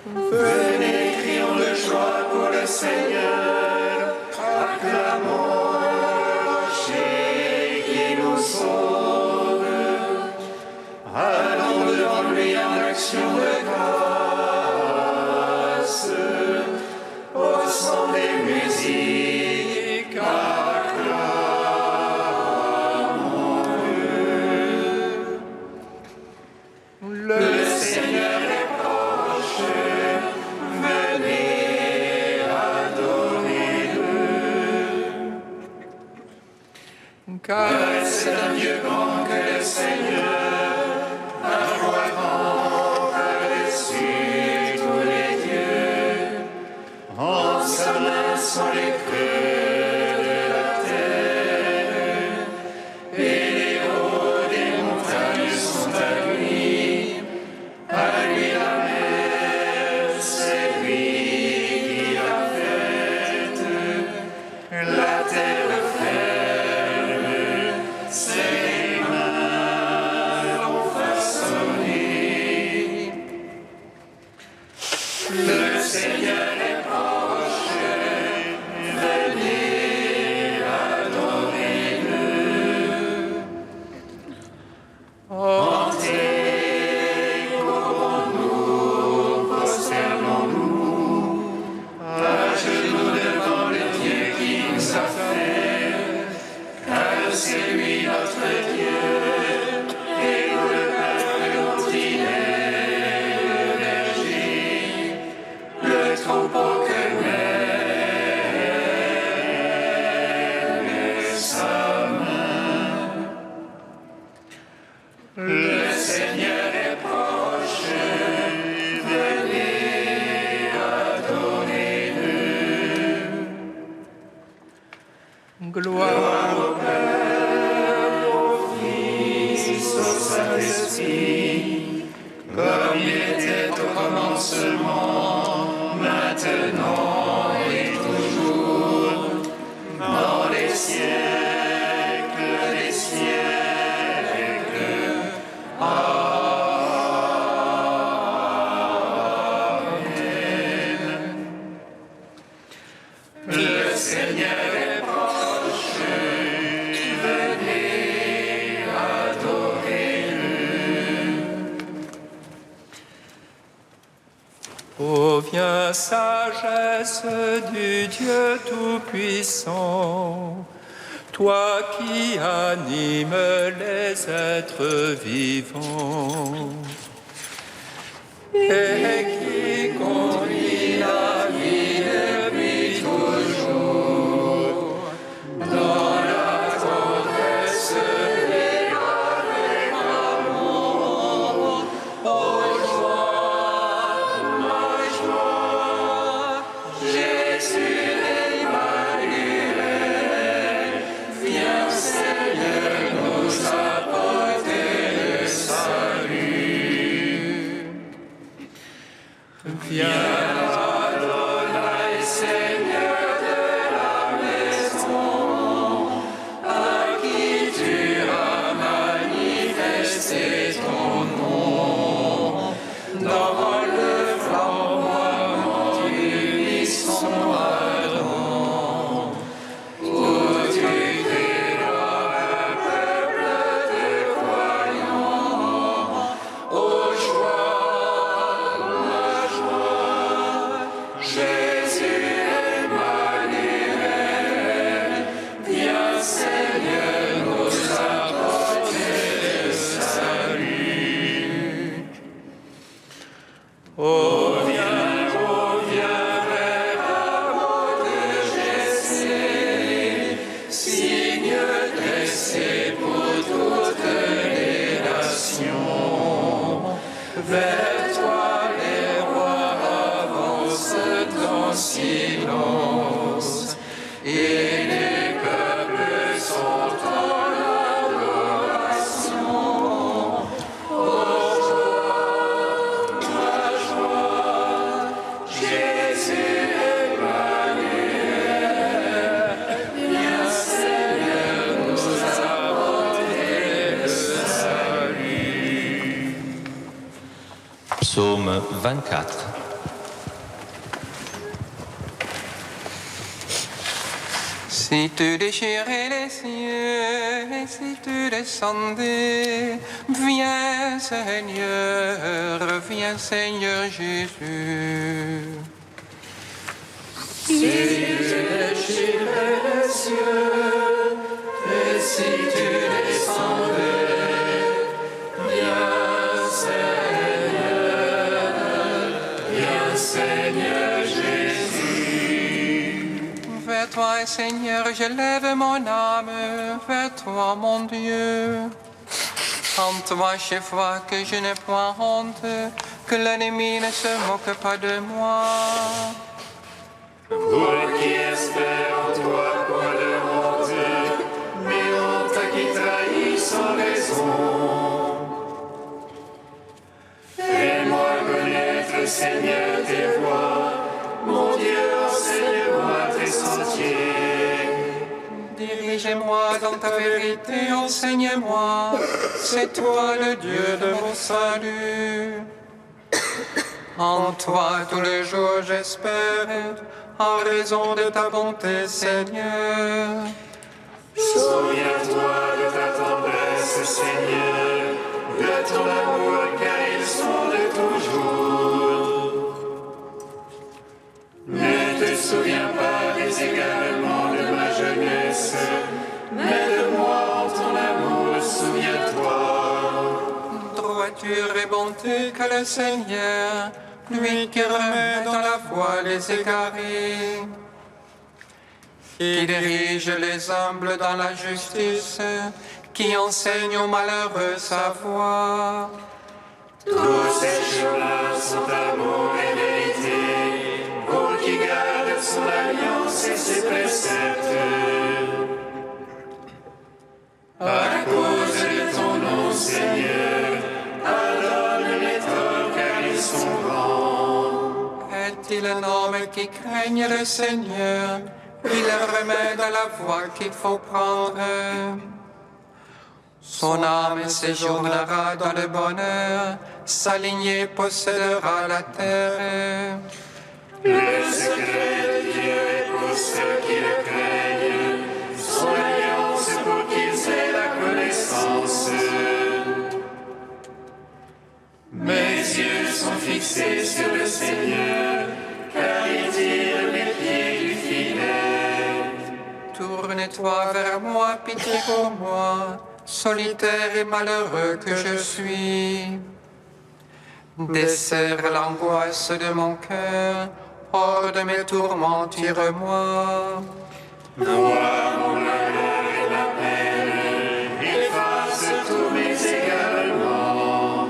Venez, crions de joie pour le Seigneur, acclamons le rocher qui nous sauve. Allons devant lui en action de grâce, au son des musiques, acclamons-le. Le Seigneur est proche, venez adorer-le. Car c'est un Dieu grand que le Seigneur, un roi grand par-dessus tous les dieux. En sa main sont les creux de la terre, et les hauts des montagnes sont à lui. À lui la mer, c'est lui qui l'a faite. La terre ferme, ses mains l'ont façonnée. Le Seigneur est proche, venez adorer-le. Entrez, courons-nous, prosternons-nous, à genoux devant le Dieu qui nous a fait, car c'est lui notre Dieu, et nous le peuple dont il est le berger, le troupeau que mène sa main. Le Seigneur est proche, venez adorer-le. Gloire au Père, au Fils, au Saint-Esprit, comme il était au commencement, maintenant et toujours, dans les siècles des siècles. Amen. Le Seigneur est proche, venez adorer-le. Ô viens, sagesse du Dieu Tout-Puissant, toi qui animes les êtres vivants et qui conduis la vie depuis toujours, dans la tendresse et avec amour, ô joie, ma joie, Jésus Emmanuel, viens Seigneur nous apporter le salut. Viens Adonai, Seigneur de la maison, à qui tu as manifesté ton nom, dans le flamboiement du buisson ardent, où tu créeras un peuple de croyants. Ô joie, ma joie, Jésus Emmanuel, viens Seigneur nous apporter le salut. Oh viens vers l'amour de Jessé, signe dressé pour toutes les nations. Vers toi les rois avancent en silence, et les peuples sont en adoration. Ô joie, ma joie, Jésus Emmanuel, viens Seigneur nous apporter le salut. Psaume 24. Si tu déchirais les cieux et si tu descendais, viens Seigneur Jésus. Si tu déchirais les cieux et si tu descendais, viens Seigneur Jésus. Vers toi, Seigneur, je lève mon âme, vers toi, mon Dieu. En toi, je vois que je n'ai point honte, que l'ennemi ne se moque pas de moi. Pour qui espère en toi point de honte, mais honte à qui trahit sans raison. Fais-moi connaître, Seigneur, tes voies, mon Dieu, enseigne-moi tes sentiers. Dirige-moi dans ta vérité, enseigne-moi, c'est toi le Dieu de mon salut. En toi tous les jours j'espère, en raison de ta bonté, Seigneur. Souviens-toi de ta tendresse, Seigneur, de ton amour, car ils sont de toujours. Ne te souviens pas des égarements de ma jeunesse, mais de moi en ton amour, souviens-toi. Droiture et bonté que le Seigneur, lui qui remet dans la voie les égarés, qui dirige les humbles dans la justice, qui enseigne aux malheureux sa voie. Tous ces chemins sont amour et vérité, pour qui garde son alliance et ses préceptes. À cause de ton nom, Seigneur, pardonne les torts car ils sont grands. Est-il un homme qui craigne le Seigneur? Il le remet dans la voie qu'il faut prendre. Son âme séjournera dans le bonheur, sa lignée possédera la terre. Le secret de Dieu est pour ceux qui le craignent, son alliance pour qu'ils aient la connaissance. Mes yeux sont fixés sur le Seigneur, car il tire les pieds du filet. Tourne-toi vers moi, pitié pour moi, solitaire et malheureux que je suis. Desserre l'angoisse de mon cœur, hors de mes tourments, tire-moi. Vois mon malheur et ma peine, efface tous mes égarements.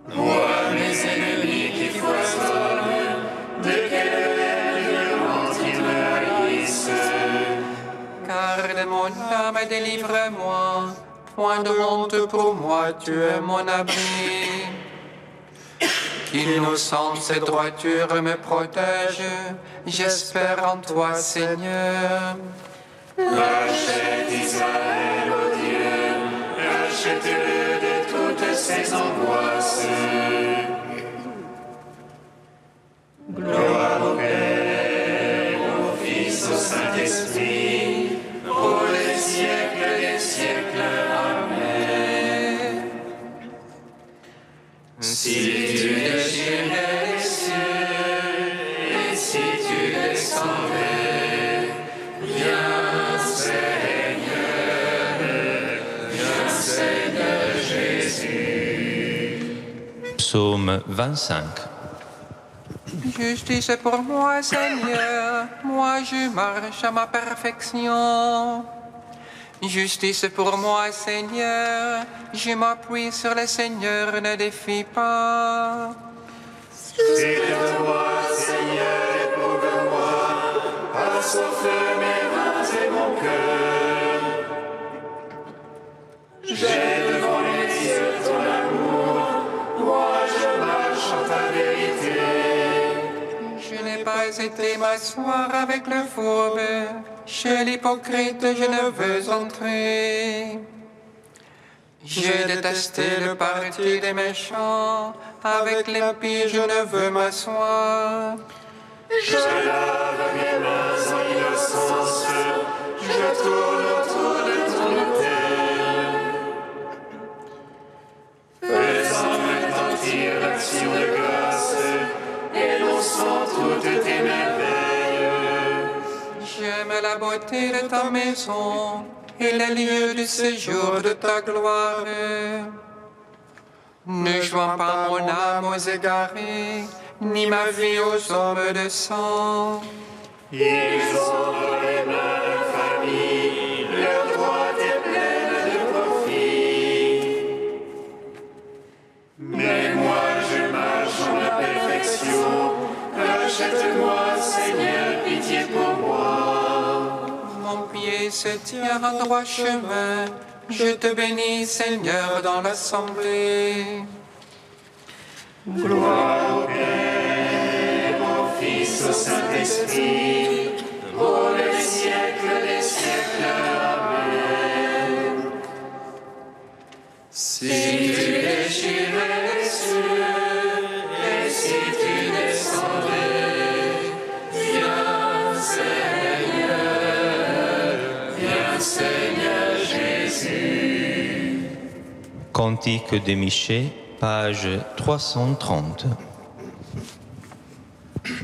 Vois mes ennemis qui foisonnent, de quelle haine violente ils me haïssent. Garde mon âme et délivre-moi, point de honte pour moi, tu es mon abri. Qu'innocence et droiture me protègent, j'espère en toi, Seigneur. Rachète Israël, ô Dieu, rachète-le de toutes ses angoisses. Gloire au Père, au Fils, au Saint-Esprit, pour les siècles des siècles. Amen. Si tu déchirais les cieux et si tu descendais, viens Seigneur Jésus. Psaume 25. Justice pour moi, Seigneur, moi je marche à ma perfection. Justice pour moi, Seigneur, je m'appuie sur le Seigneur, ne défie pas. C'est de toi, Seigneur, éprouve-moi, passe au feu mes mains et mon cœur. J'ai devant les yeux ton amour, moi je marche en ta vérité. Je n'ai pas été m'asseoir avec le fourbe, chez l'hypocrite je ne veux entrer. J'ai détesté le parti des méchants, avec l'impie je ne veux m'asseoir. Je lave mes mains en innocence, je tourne autour de ton autel. Faisant retentir l'action de grâce, énonçant toutes tes merveilles. J'aime la beauté de ta maison et les lieux du séjour de ta gloire. Ne joins pas mon âme aux égarés, ni ma vie aux hommes de sang. Ils ont dans les mains l'infamie, leur droite est pleine de profit. Mais moi je marche en la perfection, rachète-moi Seigneur, pitié pour moi. Mon pied se tient en droit chemin, je te bénis Seigneur dans l'assemblée. Gloire au Père, au Fils, au Saint-Esprit, pour les siècles des siècles. Amen. Si tu déchirais les cieux, et si tu descendais, viens Seigneur Jésus. Cantique de Michée, page 330.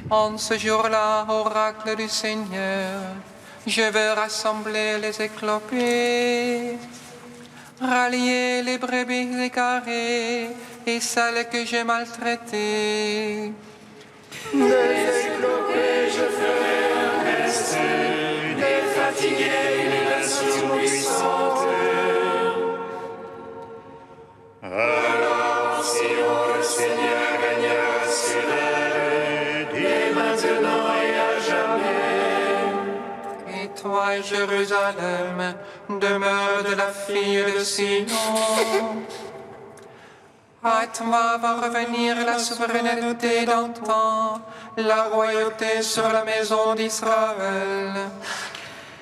En ce jour-là, oracle du Seigneur, je veux rassembler les éclopés, rallier les brebis égarées et celles que j'ai maltraitées. Des éclopés je ferai un reste, des fatigués une nation puissante. Alors, Sion, le Seigneur régnera sur elle, dès maintenant et à jamais. Et toi, Jérusalem, demeure de la fille de Sion. À toi va revenir la souveraineté d'antan, la royauté sur la maison d'Israël.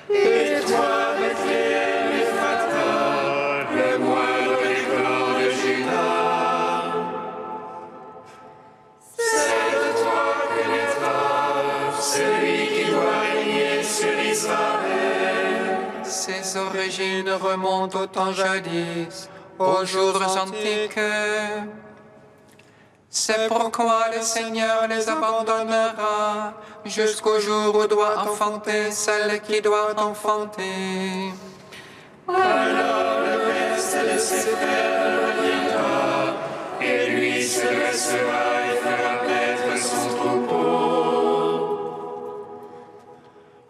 Et toi, Bethléem Ephrata, le moindre des clans de Juda, c'est de toi que naîtra celui qui doit régner sur Israël. Ses origines remontent au temps jadis, aux jours antiques. C'est pourquoi le Seigneur les abandonnera jusqu'au jour où doit enfanter celle qui doit enfanter. Alors le reste de ses frères reviendra, et lui se dressera et fera paître son troupeau.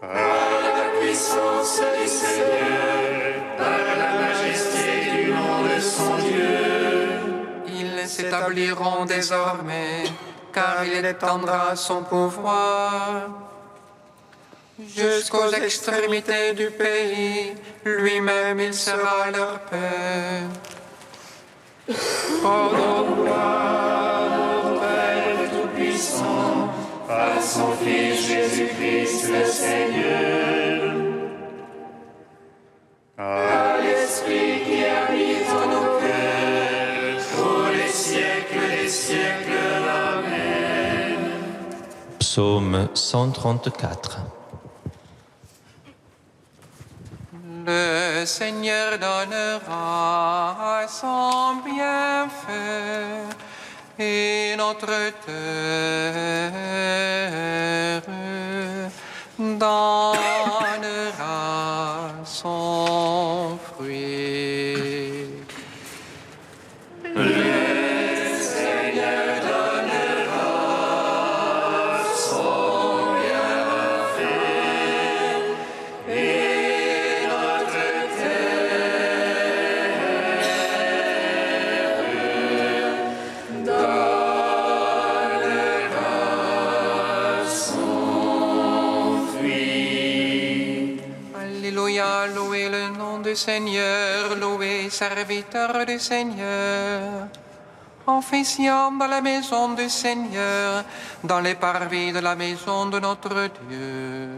Par la puissance du Seigneur, par la majesté du nom de son Dieu, Ils s'établiront désormais, car il étendra son pouvoir jusqu'aux extrémités du pays. Lui-même, il sera leur Père. rendons gloire au Père Tout-Puissant, par son Fils Jésus-Christ le Seigneur. À l'Esprit qui habite en nos cœurs, pour les siècles des siècles. Amen. Psaume 134. Le Seigneur donnera son bienfait et notre terre donnera son fruit. Alléluia, louez le nom du Seigneur, louez serviteur du Seigneur. Officiant dans la maison du Seigneur, dans les parvis de la maison de notre Dieu.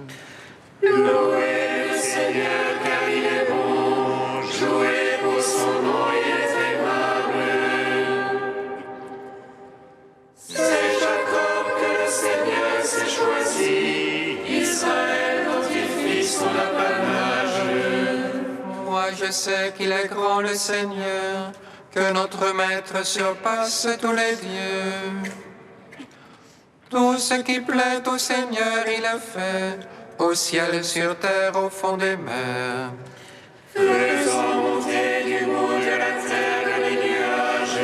Louez le Seigneur car il est bon, jouez pour son nom, il est aimable. C'est Jacob que le Seigneur s'est choisi. aussi, Israël dont il fit son apanage. Moi je sais qu'il est grand le Seigneur, que notre Maître surpasse tous les dieux. Tout ce qui plaît au Seigneur, il a fait, au ciel, sur terre, au fond des mers. Faisant monter du bout de la terre les nuages,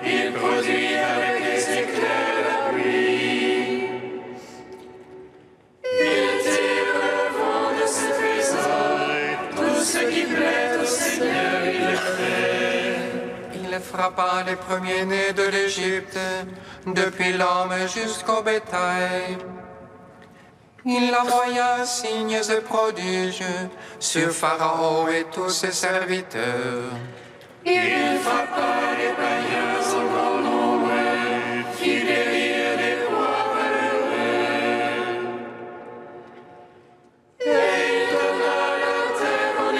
il produit avec les éclairs la pluie. Il tire le vent de ses trésors, tout ce qui plaît au Seigneur, il le fait. Il frappa les premiers-nés de l'Égypte, depuis l'homme jusqu'au bétail. Il envoya signes et prodiges sur Pharaon et tous ses serviteurs. Il frappa les païens en grand nombre, fit périr les rois malheureux. Et il donna la terre en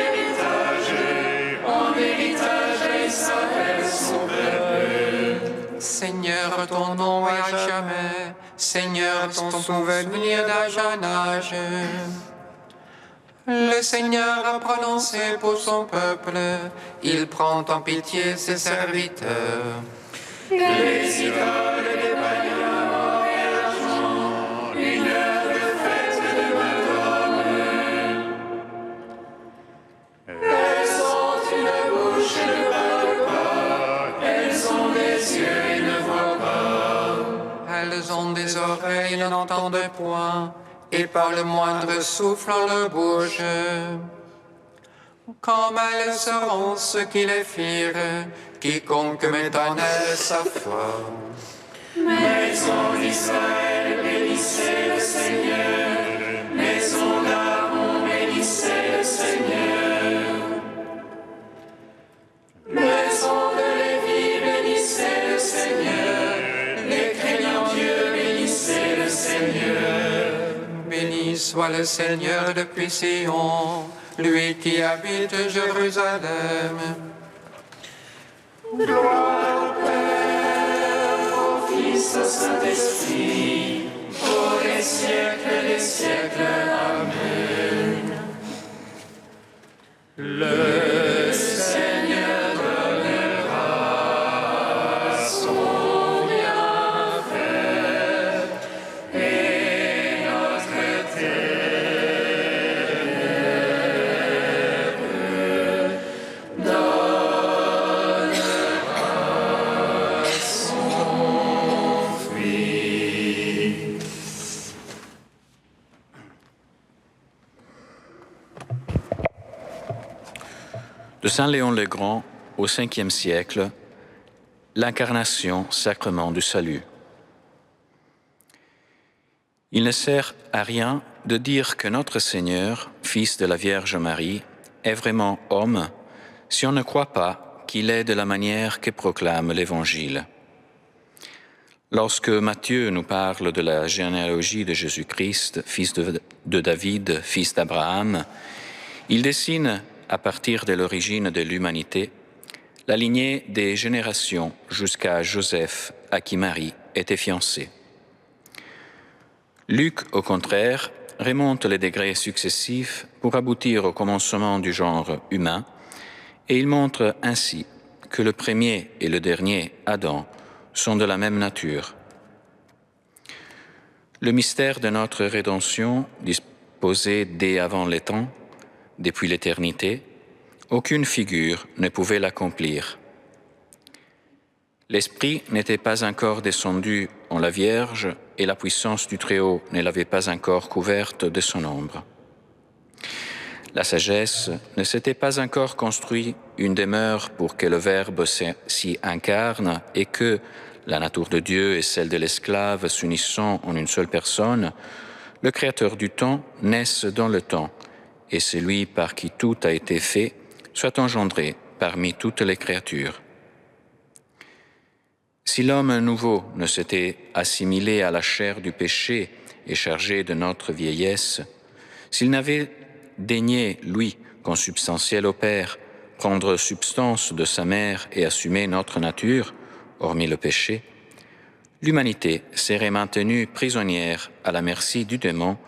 héritage à Israël son peuple. Seigneur, ton nom est à jamais, Seigneur, ton souvenir d'âge en âge. Le Seigneur a prononcé pour son peuple, il prend en pitié ses serviteurs. Les idoles des païens or et argent, une heure de fête de Madone. Elles ont une bouche et ne parlent pas, elles ont des yeux et ne voient pas. Elles ont des oreilles et n'entendent point, et par le moindre souffle on le bouge. Comme elles seront ceux qui les firent, quiconque met en elles sa foi. Maison d'Israël, bénissez le Seigneur. Maison d'Aaron, bénissez le Seigneur. Maison de Lévi, bénissez le Seigneur. Les craignants Dieu, bénissez le Seigneur. Béni soit le Seigneur depuis Sion, lui qui habite Jérusalem. Gloire au Père, au Fils, au Saint-Esprit, pour les siècles des siècles. Amen. Le Seigneur donnera son bienfait et notre terre donnera son fruit. De Saint Léon le Grand au Ve siècle, l'incarnation, sacrement du salut. Il ne sert à rien de dire que notre Seigneur, Fils de la Vierge Marie, est vraiment homme si on ne croit pas qu'il est de la manière que proclame l'Évangile. Lorsque Matthieu nous parle de la généalogie de Jésus-Christ, fils de David, fils d'Abraham, il dessine, à partir de l'origine de l'humanité, la lignée des générations jusqu'à Joseph, à qui Marie était fiancée. Luc, au contraire, remonte les degrés successifs pour aboutir au commencement du genre humain, et il montre ainsi que le premier et le dernier Adam sont de la même nature. Le mystère de notre rédemption, disposé dès avant les temps, depuis l'éternité, aucune figure ne pouvait l'accomplir. L'Esprit n'était pas encore descendu en la Vierge et la puissance du Très-Haut ne l'avait pas encore couverte de son ombre. La sagesse ne s'était pas encore construit une demeure pour que le Verbe s'y incarne et que, la nature de Dieu et celle de l'esclave s'unissant en une seule personne, le Créateur du temps naisse dans le temps, et celui par qui tout a été fait soit engendré parmi toutes les créatures. Si l'homme nouveau ne s'était assimilé à la chair du péché et chargé de notre vieillesse, s'il n'avait daigné, lui, consubstantiel au Père, prendre substance de sa mère et assumer notre nature, hormis le péché, l'humanité serait maintenue prisonnière à la merci du démon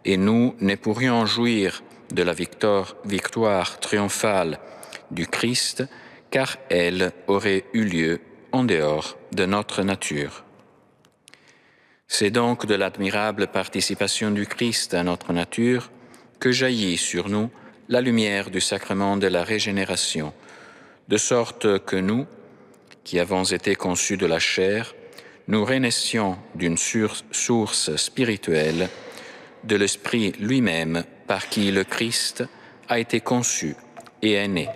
et nous ne pourrions jouir de la victoire triomphale du Christ, car elle aurait eu lieu en dehors de notre nature. C'est donc de l'admirable participation du Christ à notre nature que jaillit sur nous la lumière du sacrement de la régénération, de sorte que nous, qui avons été conçus de la chair, nous renaissions d'une source spirituelle, de l'Esprit lui-même par qui le Christ a été conçu et est né.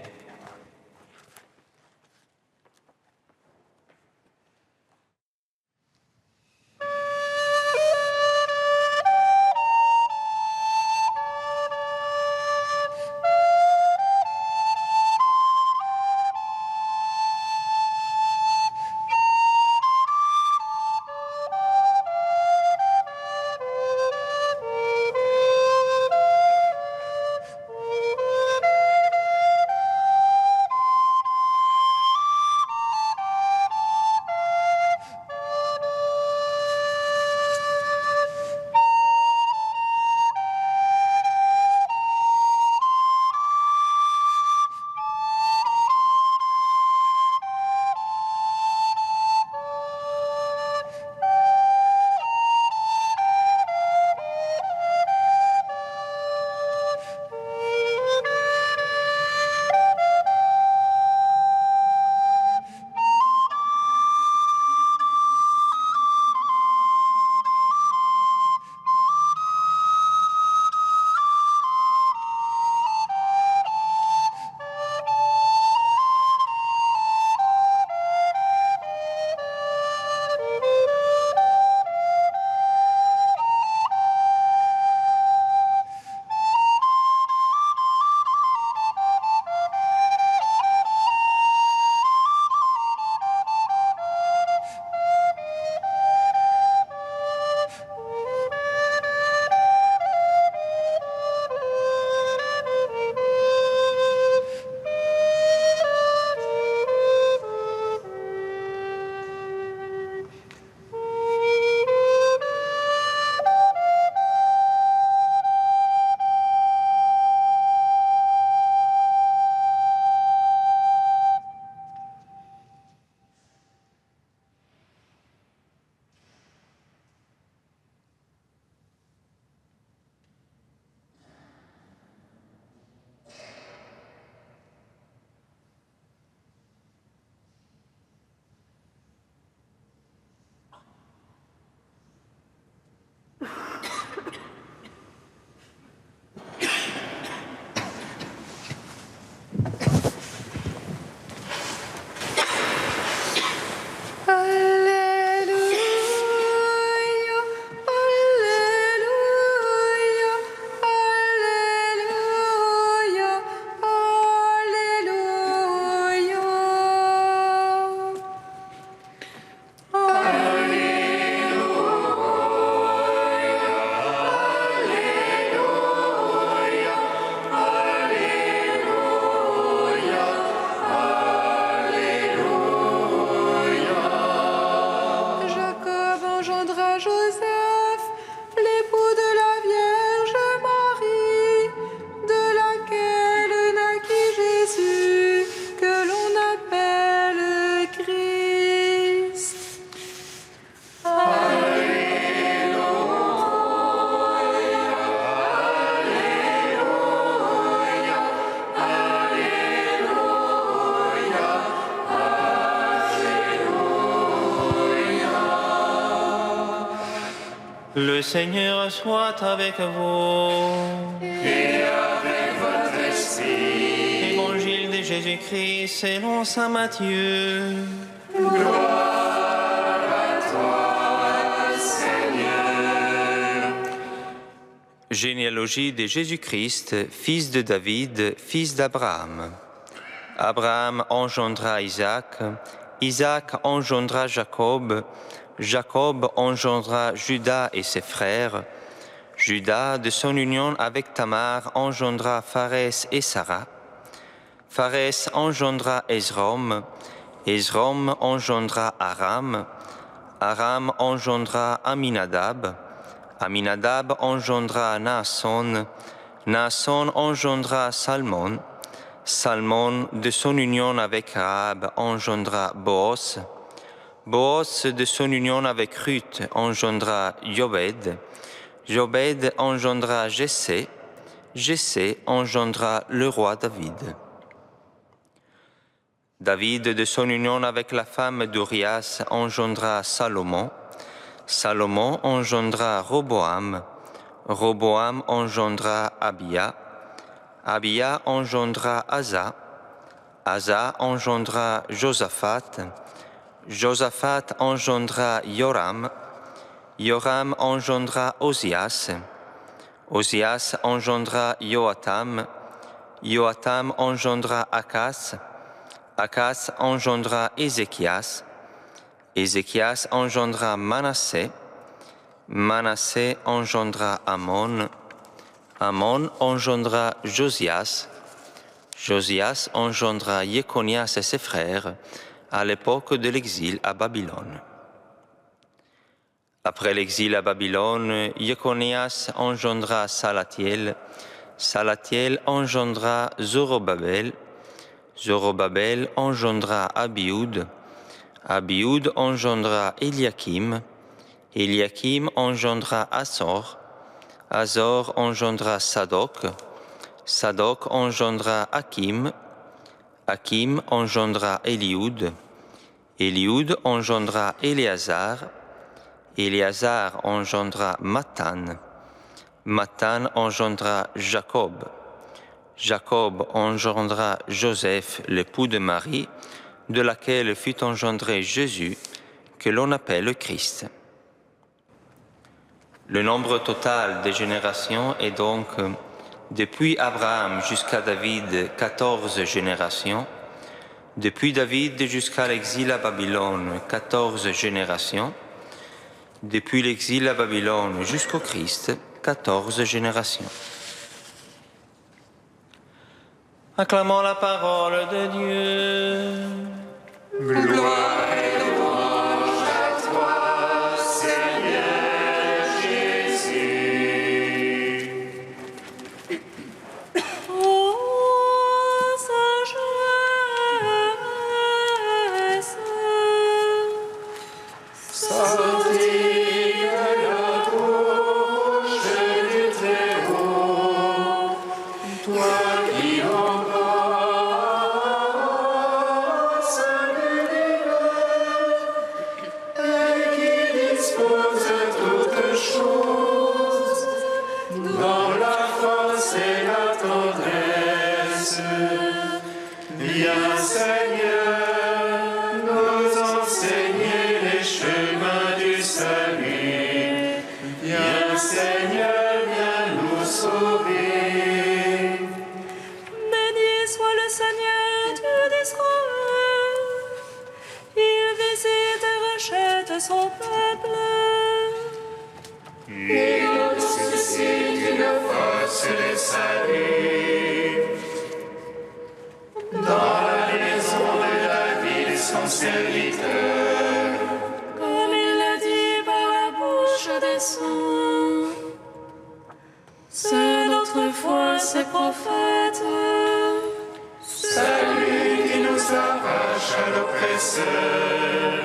Le Seigneur soit avec vous. Et avec votre esprit. Évangile de Jésus-Christ selon saint Matthieu. Gloire à toi, Seigneur. Généalogie de Jésus-Christ, fils de David, fils d'Abraham. Abraham engendra Isaac, Isaac engendra Jacob, Jacob engendra Judas et ses frères. Judas, de son union avec Tamar, engendra Pharès et Sarah. Pharès engendra Esrom, Esrom engendra Aram, Aram engendra Aminadab, Aminadab engendra Naasson, Naasson engendra Salmon, Salmon de son union avec Rahab engendra Boaz, Boaz de son union avec Ruth engendra Jobed, Jobed engendra Jessé, Jessé engendra le roi David. David de son union avec la femme d'Urias engendra Salomon, Salomon engendra Roboam, Roboam engendra Abia, Abia engendra Asa, Asa engendra Josaphat, Josaphat engendra Joram, Joram engendra Osias, Osias engendra Joatam, Joatam engendra Akas, Akas engendra Ézéchias, Ézéchias engendra Manassé, Manassé engendra Amon, Amon engendra Josias, Josias engendra Jéconias et ses frères à l'époque de l'exil à Babylone. Après l'exil à Babylone, Jéconias engendra Salatiel, Salatiel engendra Zorobabel, Zorobabel engendra Abioud, Abioud engendra Eliakim, Eliakim engendra Azor, Azor engendra Sadok, Sadok engendra Hakim, Hakim engendra Élioud, Élioud engendra Éléazar, Éléazar engendra Mathan, Mathan engendra Jacob, Jacob engendra Joseph, l'époux de Marie, de laquelle fut engendré Jésus, que l'on appelle le Christ. Le nombre total des générations est donc, depuis Abraham jusqu'à David, 14 générations, depuis David jusqu'à l'exil à Babylone, 14 générations, depuis l'exil à Babylone jusqu'au Christ, 14 générations. Acclamons la parole de Dieu. Gloire et louange à toi, Seigneur Jésus. Ô sagesse, Sortis de la bouche du Très-Haut, toi qui embrasses l'univers et qui disposes toutes choses dans la force et la tendresse. Viens, Seigneur, nous enseigner les chemins du salut. Viens, Seigneur, viens nous sauver. béni soit le Seigneur, Dieu d'Israël. Il visite et rachète son peuple. Il suscite une force de salut. Dans la maison de David, son serviteur. Comme il l'a dit par la bouche des saints, ceux d'autrefois, ses prophètes. Salut qui nous arrache à l'oppresseur.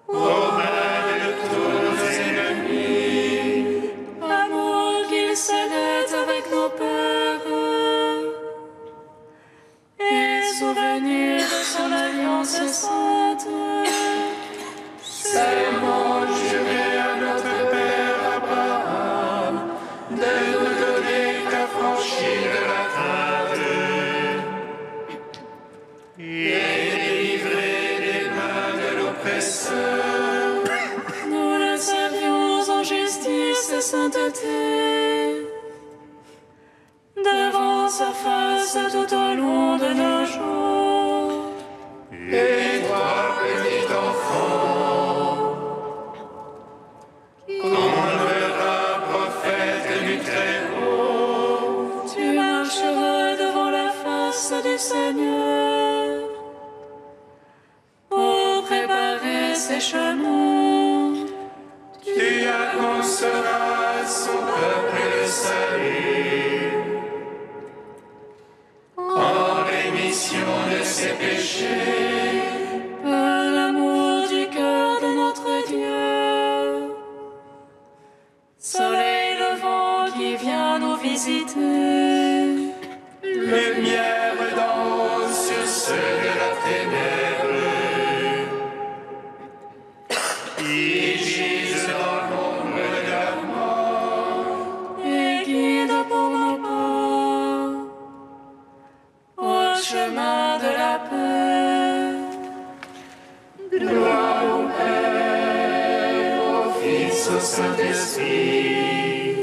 Aux mains de tous nos ennemis. Amour qu'il cédait avec nos pères, et souvenir de son alliance sainte. Serment juré à notre Père Abraham de nous donner qu'affranchis de la crainte et délivrés des mains de l'oppresseur. Nous le servions en justice et sainteté, devant sa face tout au long de nos jours. Et toi, petit enfant, qu'on verra prophète du Très-Haut, Tu marcheras devant la face du Seigneur pour préparer annoncera son peuple le salut. En rémission de ses péchés, par l'amour du cœur de notre Dieu. Soleil levant qui vient nous visiter, lumière d'en haut sur ceux de la ténèbre, qui gisent dans l'ombre de la mort, et guide pour nos pas au chemin de la paix. gloire au Père, au Fils, au Saint-Esprit,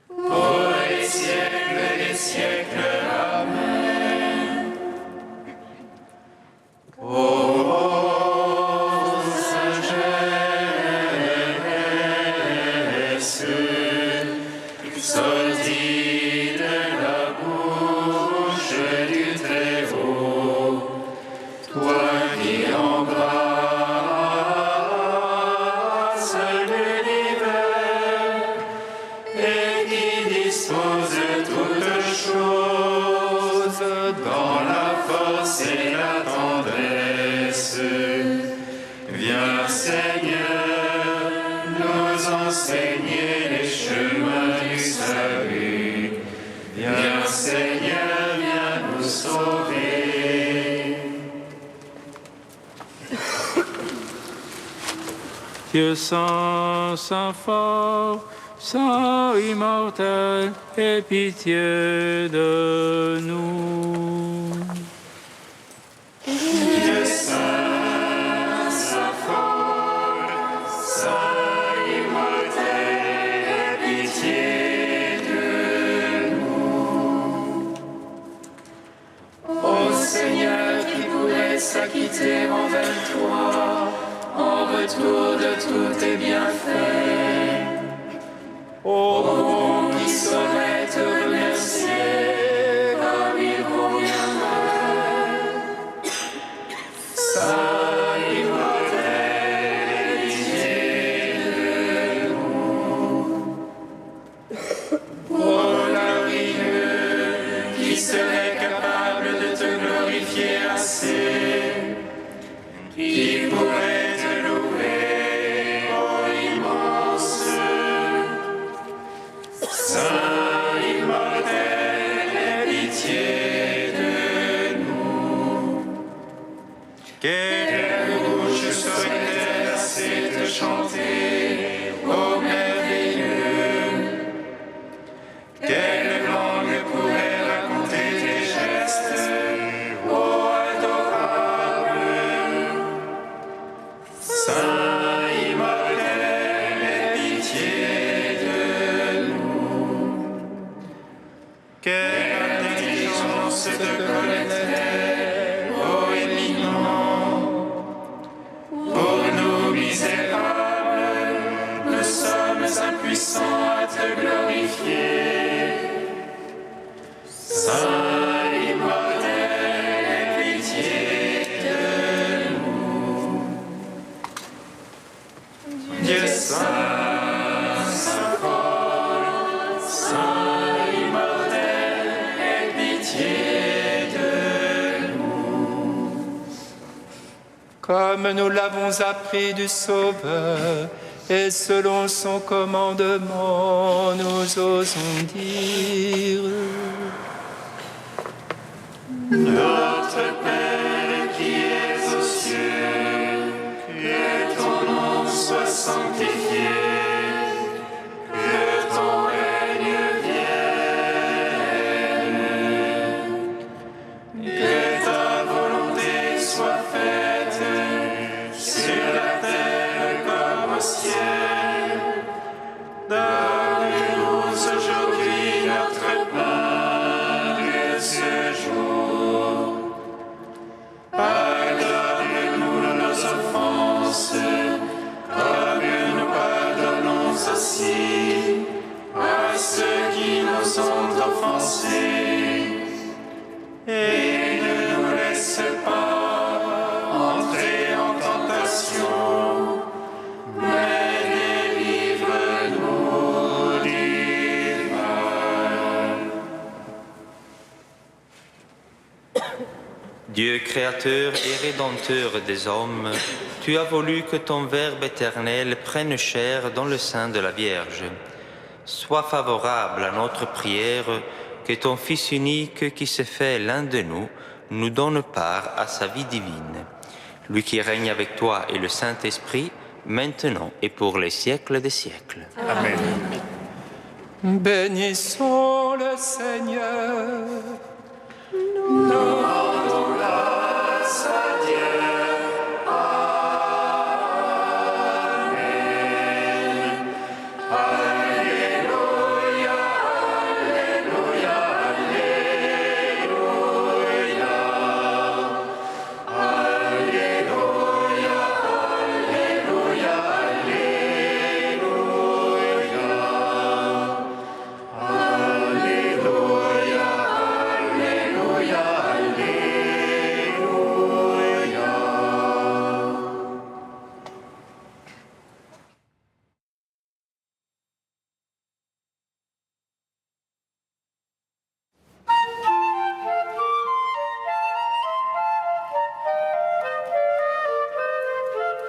pour les siècles des siècles. Amen. Ô sagesse, sortie de la bouche du Très-Haut, toi qui embrasses l'univers et qui dispose toutes choses dans la force et la tendresse, viens Seigneur nous enseigner les chemins du salut. Viens Seigneur, viens nous sauver. Dieu saint, saint fort, saint immortel, aie pitié de nous. Dieu saint, saint fort, saint immortel, aie pitié de nous. Ô Seigneur, qui pourrait s'acquitter envers toi en retour de tous tes bienfaits, ô bon qui saurait te remercier comme il conviendrait. Saint immortel, aie pitié de nous. Ô glorieux, qui serait capable de te glorifier assez, qui pourrait te louer, ô immense. Saint immortel, aie pitié de nous. Quelle bouche saurait assez te chanter, ô merveilleux? Quelle langue pourrait raconter tes gestes, ô adorable? Saint immortel, aie pitié de nous. Quelle intelligence te connaîtrait, ô éminent? Pour nous misérables, nous sommes impuissants à te glorifier. Saint immortel, aie pitié de nous. Dieu saint, saint fort, saint immortel, aie pitié de nous. Comme nous l'avons appris du Sauveur, et selon son commandement, nous osons dire: Notre Père qui es aux cieux, que ton nom soit sanctifié, que ton règne vienne, que ta volonté soit faite sur la terre comme au ciel. Donne-nous aujourd'hui notre pain de ce jour. Pardonne-nous nos offenses, comme nous Dieu créateur et rédempteur des hommes, tu as voulu que ton Verbe éternel prenne chair dans le sein de la Vierge. Sois favorable à notre prière, que ton Fils unique qui s'est fait l'un de nous donne part à sa vie divine. Lui qui règne avec toi et le Saint-Esprit, maintenant et pour les siècles des siècles. Amen. Bénissons le Seigneur. Nous